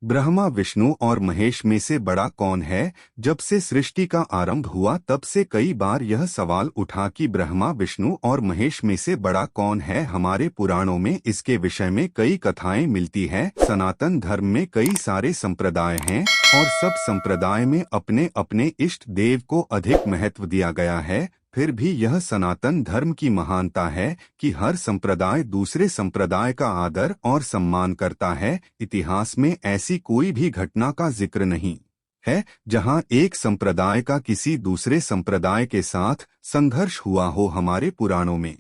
ब्रह्मा विष्णु और महेश में से बड़ा कौन है? जब से सृष्टि का आरंभ हुआ तब से कई बार यह सवाल उठा कि ब्रह्मा विष्णु और महेश में से बड़ा कौन है। हमारे पुराणों में इसके विषय में कई कथाएं मिलती हैं। सनातन धर्म में कई सारे संप्रदाय हैं और सब संप्रदाय में अपने अपने इष्ट देव को अधिक महत्व दिया गया है। फिर भी यह सनातन धर्म की महानता है कि हर संप्रदाय दूसरे संप्रदाय का आदर और सम्मान करता है। इतिहास में ऐसी कोई भी घटना का जिक्र नहीं है जहां एक संप्रदाय का किसी दूसरे संप्रदाय के साथ संघर्ष हुआ हो। हमारे पुराणों में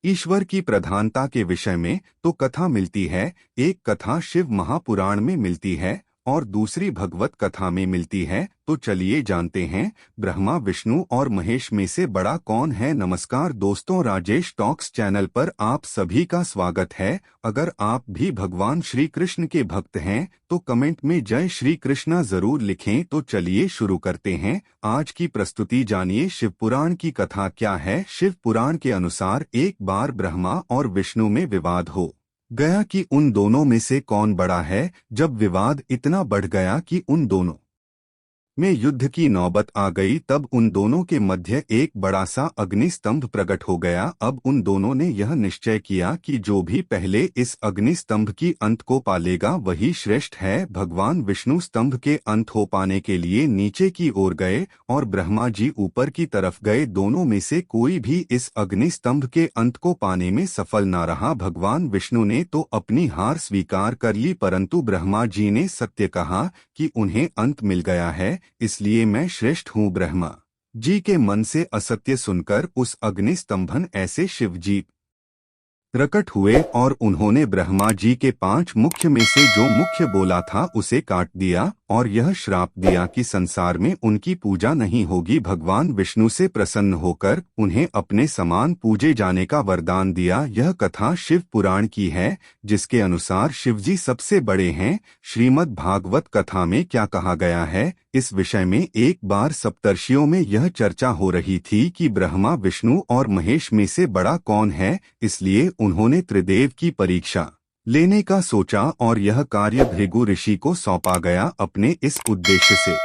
ईश्वर की प्रधानता के विषय में तो कथा मिलती है। एक कथा शिव महापुराण में मिलती है और दूसरी भगवत कथा में मिलती है। तो चलिए जानते हैं, ब्रह्मा विष्णु और महेश में से बड़ा कौन है। नमस्कार दोस्तों, राजेश टॉक्स चैनल पर आप सभी का स्वागत है। अगर आप भी भगवान श्री कृष्ण के भक्त हैं तो कमेंट में जय श्री कृष्णा जरूर लिखें। तो चलिए शुरू करते हैं आज की प्रस्तुति। जानिए शिव पुराण की कथा क्या है। शिव पुराण के अनुसार एक बार ब्रह्मा और विष्णु में विवाद हो गया कि उन दोनों में से कौन बड़ा है। जब विवाद इतना बढ़ गया कि उन दोनों में युद्ध की नौबत आ गई, तब उन दोनों के मध्य एक बड़ा सा अग्नि स्तंभ प्रकट हो गया। अब उन दोनों ने यह निश्चय किया कि जो भी पहले इस अग्नि स्तंभ की अंत को पालेगा वही श्रेष्ठ है। भगवान विष्णु स्तंभ के अंत हो पाने के लिए नीचे की ओर गए और ब्रह्मा जी ऊपर की तरफ गए। दोनों में से कोई भी इस अग्नि स्तंभ के अंत को पाने में सफल न रहा। भगवान विष्णु ने तो अपनी हार स्वीकार कर ली, परंतु ब्रह्मा जी ने सत्य कहा कि उन्हें अंत मिल गया है, इसलिए मैं श्रेष्ठ हूँ। ब्रह्मा जी के मन से असत्य सुनकर उस अग्नि स्तंभन ऐसे शिव जी प्रकट हुए और उन्होंने ब्रह्मा जी के 5 मुख्य में से जो मुख्य बोला था उसे काट दिया और यह श्राप दिया कि संसार में उनकी पूजा नहीं होगी। भगवान विष्णु से प्रसन्न होकर उन्हें अपने समान पूजे जाने का वरदान दिया। यह कथा शिव पुराण की है, जिसके अनुसार शिवजी सबसे बड़े हैं। श्रीमद् भागवत कथा में क्या कहा गया है, इस विषय में एक बार सप्तर्षियों में यह चर्चा हो रही थी कि ब्रह्मा विष्णु और महेश में से बड़ा कौन है। इसलिए उन्होंने त्रिदेव की परीक्षा लेने का सोचा और यह कार्य भृगु ऋषि को सौंपा गया। अपने इस उद्देश्य से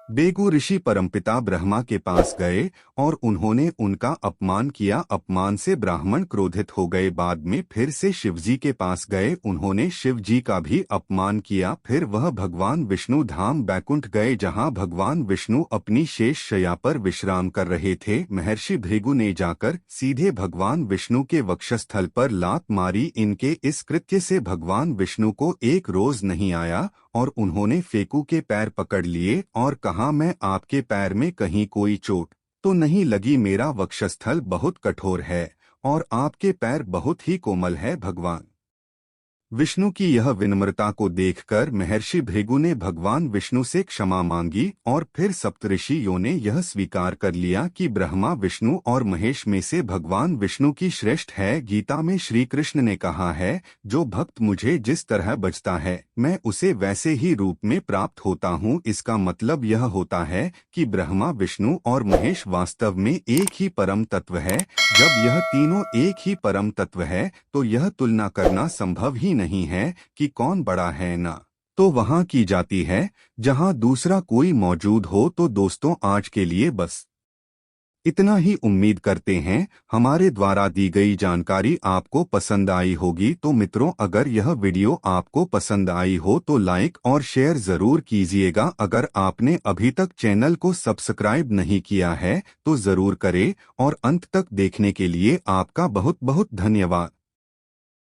भृगु ऋषि परमपिता ब्रह्मा के पास गए और उन्होंने उनका अपमान किया। अपमान से ब्राह्मण क्रोधित हो गए। बाद में फिर से शिवजी के पास गए, उन्होंने शिवजी का भी अपमान किया। फिर वह भगवान विष्णु धाम बैकुंठ गए, जहां भगवान विष्णु अपनी शेष शैया पर विश्राम कर रहे थे। महर्षि भृगु ने जाकर सीधे भगवान विष्णु के वक्षस्थल पर लात मारी। इनके इस कृत्य से भगवान विष्णु को एक रोज नहीं आया और उन्होंने फेकू के पैर पकड़ लिए और कहा, मैं आपके पैर में कहीं कोई चोट तो नहीं लगी? मेरा वक्षस्थल बहुत कठोर है और आपके पैर बहुत ही कोमल है। भगवान विष्णु की यह विनम्रता को देखकर महर्षि भृगु ने भगवान विष्णु से क्षमा मांगी और फिर सप्तऋषियों ने यह स्वीकार कर लिया कि ब्रह्मा विष्णु और महेश में से भगवान विष्णु की श्रेष्ठ है। गीता में श्री कृष्ण ने कहा है, जो भक्त मुझे जिस तरह बचता है मैं उसे वैसे ही रूप में प्राप्त होता हूँ। इसका मतलब यह होता है कि ब्रह्मा विष्णु और महेश वास्तव में एक ही परम तत्व है। जब यह तीनों एक ही परम तत्व है तो यह तुलना करना संभव ही नहीं है कि कौन बड़ा है। ना तो वहां की जाती है जहां दूसरा कोई मौजूद हो। तो दोस्तों, आज के लिए बस इतना ही। उम्मीद करते हैं हमारे द्वारा दी गई जानकारी आपको पसंद आई होगी। तो मित्रों, अगर यह वीडियो आपको पसंद आई हो तो लाइक और शेयर जरूर कीजिएगा। अगर आपने अभी तक चैनल को सब्सक्राइब नहीं किया है तो जरूर करें और अंत तक देखने के लिए आपका बहुत बहुत धन्यवाद।